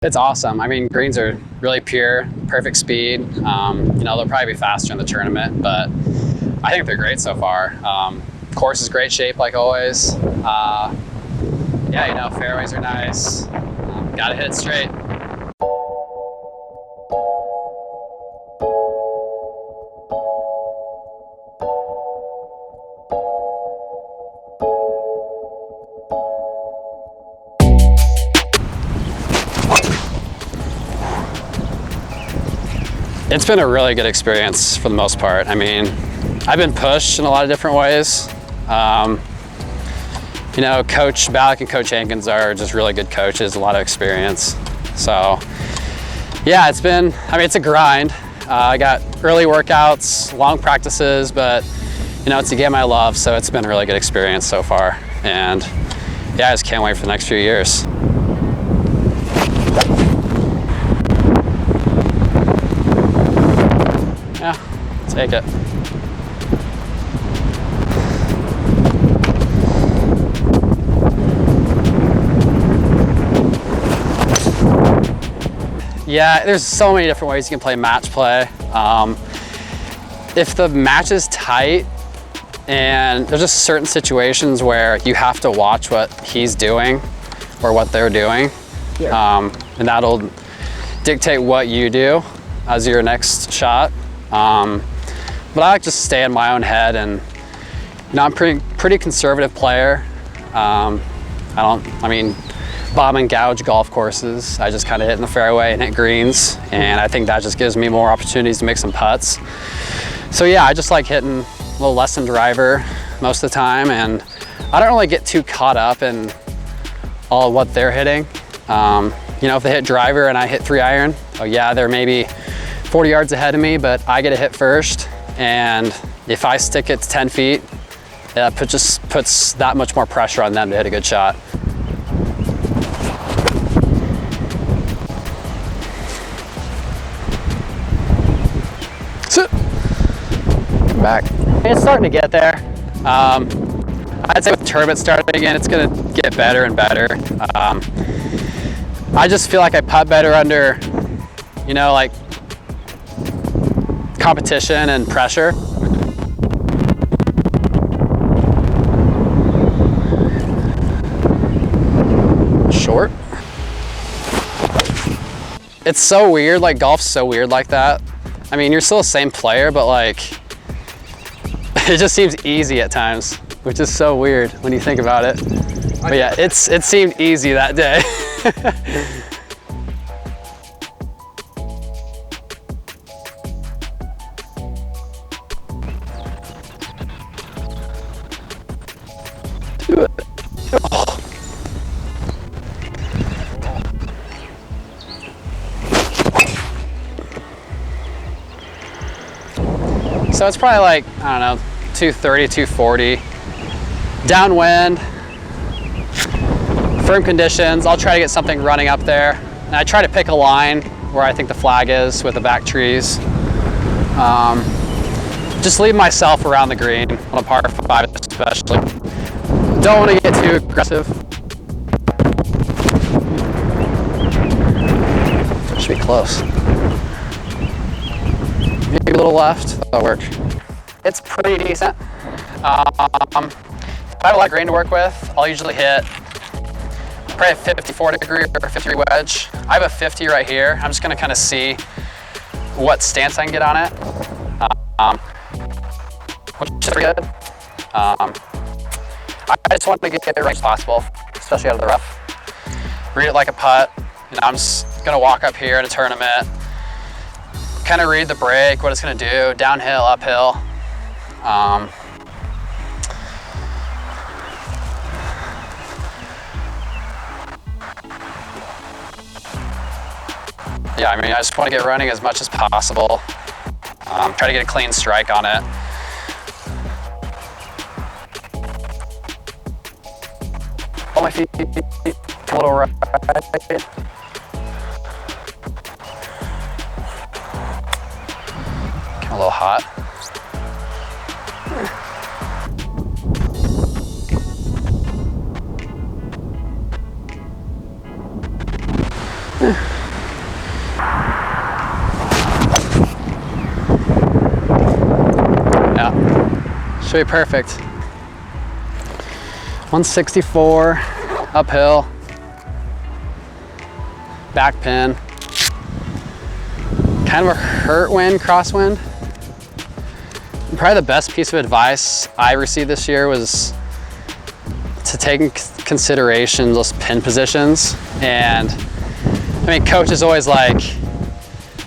It's awesome. I mean, greens are really pure, perfect speed. You know, they'll probably be faster in the tournament, but I think they're great so far. Course is great shape like always. Yeah, you know, fairways are nice. Gotta hit it straight. It's been a really good experience for the most part. I mean, I've been pushed in a lot of different ways. You know, Coach Ballack and Coach Hankins are just really good coaches, a lot of experience. So, yeah, it's been, I mean, it's a grind. I got early workouts, long practices, but, you know, it's a game I love, so it's been a really good experience so far. And, yeah, I just can't wait for the next few years. Yeah, take it. Yeah, there's so many different ways you can play match play. If the match is tight and there's just certain situations where you have to watch what he's doing or what they're doing, and that'll dictate what you do as your next shot. But I like to stay in my own head, and you know, I'm pretty conservative player. I mean, bomb and gouge golf courses. I just kind of hit in the fairway and hit greens, and I think that just gives me more opportunities to make some putts. So yeah, I just like hitting a little less than driver most of the time, and I don't really get too caught up in all of what they're hitting. You know, if they hit driver and I hit 3-iron, oh yeah, they're maybe 40 yards ahead of me, but I get a hit first, and if I stick it to 10 feet, it just puts that much more pressure on them to hit a good shot. Sit. Back. It's starting to get there. I'd say with the tournament starting again, it's gonna get better and better. I just feel like I putt better under, you know, like competition and pressure. Short. It's so weird, like golf's so weird like that. I mean, you're still the same player, but like, it just seems easy at times, which is so weird when you think about it. But yeah, it seemed easy that day. So it's probably like, I don't know, 230, 240. Downwind, firm conditions. I'll try to get something running up there. And I try to pick a line where I think the flag is with the back trees. Just leave myself around the green on a par 5 especially. Don't want to get too aggressive. Should be close. Maybe a little left, that'll work. It's pretty decent. If I have a lot of grain to work with, I'll usually hit probably a 54 degree or 50 wedge. I have a 50 right here. I'm just gonna kind of see what stance I can get on it. Which is pretty good. I just want to get it right as possible, especially out of the rough. Read it like a putt. You know, I'm just gonna walk up here in a tournament, kind of read the break, what it's going to do, downhill, uphill. Yeah, I mean, I just want to get running as much as possible. Try to get a clean strike on it. Pull my feet a little right. A little hot. Should be perfect. 164, uphill, back pin. Kind of a hurt wind, crosswind. Probably the best piece of advice I received this year was to take in consideration those pin positions. And I mean, coach is always like,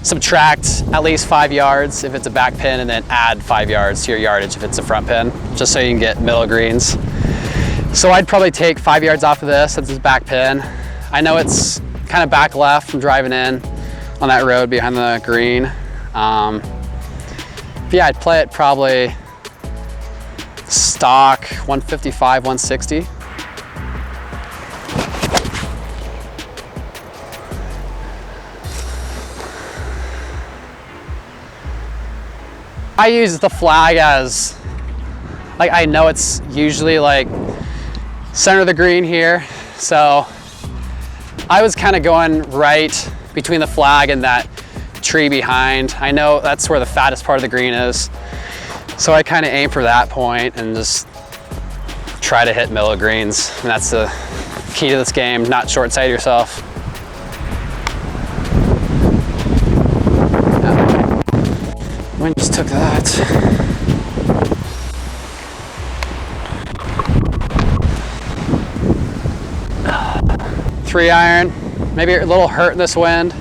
subtract at least 5 yards if it's a back pin, and then add 5 yards to your yardage if it's a front pin, just so you can get middle greens. So I'd probably take 5 yards off of this since it's back pin. I know it's kind of back left from driving in on that road behind the green. But yeah, I'd play it probably stock 155, 160. I use the flag as, like, I know it's usually like center of the green here. So I was kind of going right between the flag and that tree behind. I know that's where the fattest part of the green is. So I kind of aim for that point and just try to hit middle greens. And that's the key to this game, not short-sight yourself. Wind just took that. Three iron, maybe a little hurt in this wind.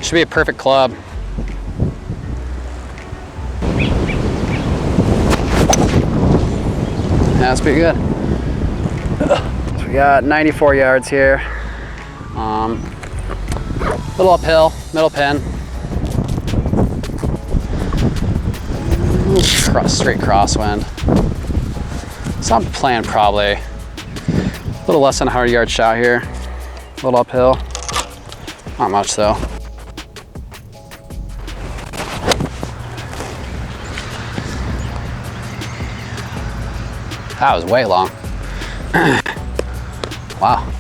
Should be a perfect club. Yeah, that's pretty good. So we got 94 yards here. Little uphill, middle pin. Straight crosswind. So I'm playing probably a little less than a 100-yard shot here. A little uphill. Not much though. That was way long. Wow.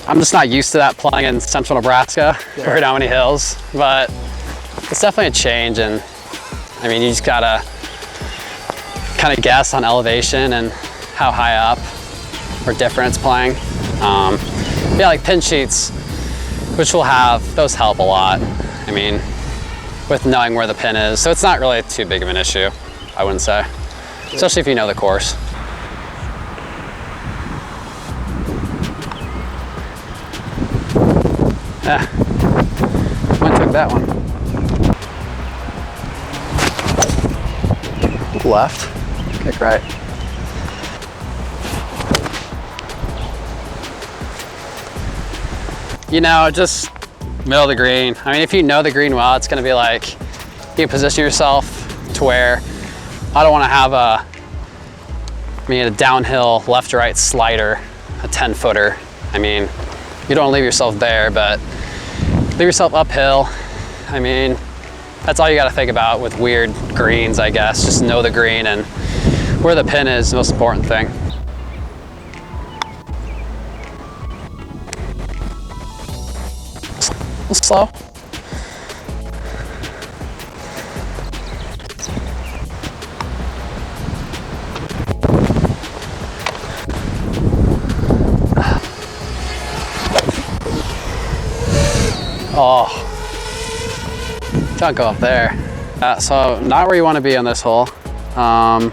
I'm just not used to that playing in central Nebraska or down many hills, but it's definitely a change. And I mean, you just gotta kind of guess on elevation and how high up or different it's playing. Yeah, like pin sheets, which we'll have, those help a lot. I mean, with knowing where the pin is. So it's not really too big of an issue, I wouldn't say. Especially if you know the course. Yeah, wind took that one. Left, kick right. You know, just middle of the green. I mean, if you know the green well, it's gonna be like, you can position yourself to where I don't wanna have a downhill left to right slider, a 10-footer. I mean, you don't wanna leave yourself there, but leave yourself uphill. I mean, that's all you gotta think about with weird greens, I guess. Just know the green and where the pin is the most important thing. A little slow. Oh, don't go up there. So not where you want to be on this hole. But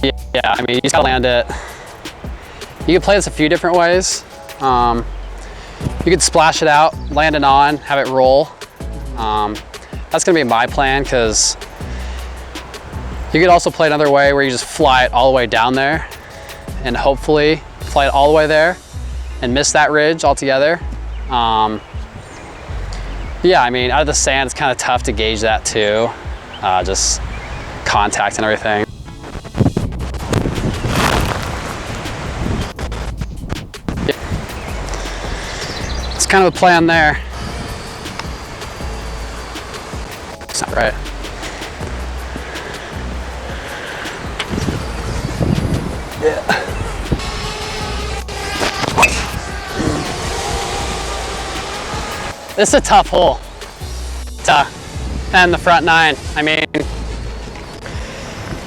yeah, I mean, you just gotta land it. You can play this a few different ways. You could splash it out, land it on, have it roll. That's gonna be my plan, because you could also play another way where you just fly it all the way down there and hopefully fly it all the way there and miss that ridge altogether. Yeah, I mean, out of the sand, it's kind of tough to gauge that too. Just contact and everything. It's kind of a plan there. It's not right. Yeah. This is a tough hole to end the front nine. I mean,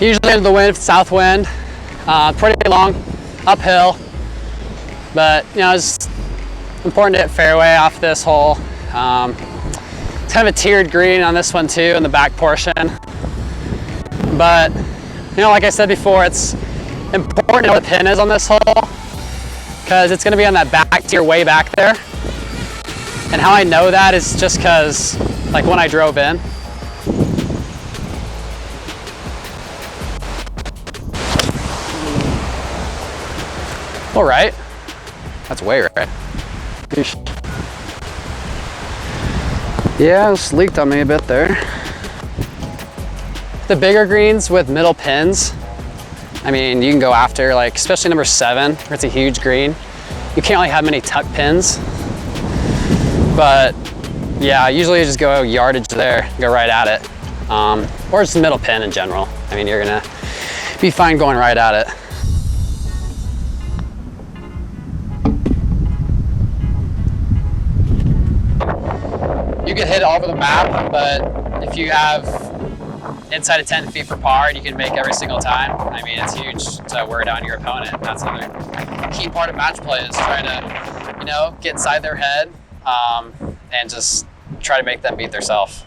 Usually into the wind, south wind, pretty long, uphill. But you know, it's important to hit fairway off this hole. It's kind of a tiered green on this one too in the back portion. But you know, like I said before, it's important to know what the pin is on this hole because it's going to be on that back tier way back there. And how I know that is just because, like when I drove in, all right, that's way right. Yeah, it just leaked on me a bit there. The bigger greens with middle pins, I mean, you can go after, like, especially number 7, where it's a huge green. You can't really have many tuck pins. But yeah, usually you just go yardage there, go right at it. Or it's the middle pin in general. I mean, you're gonna be fine going right at it. You can hit it all over the map, but if you have inside of 10 feet for par, and you can make every single time, I mean, it's huge to wear down your opponent. That's another key part of match play is trying to, you know, get inside their head and just try to make them beat themselves.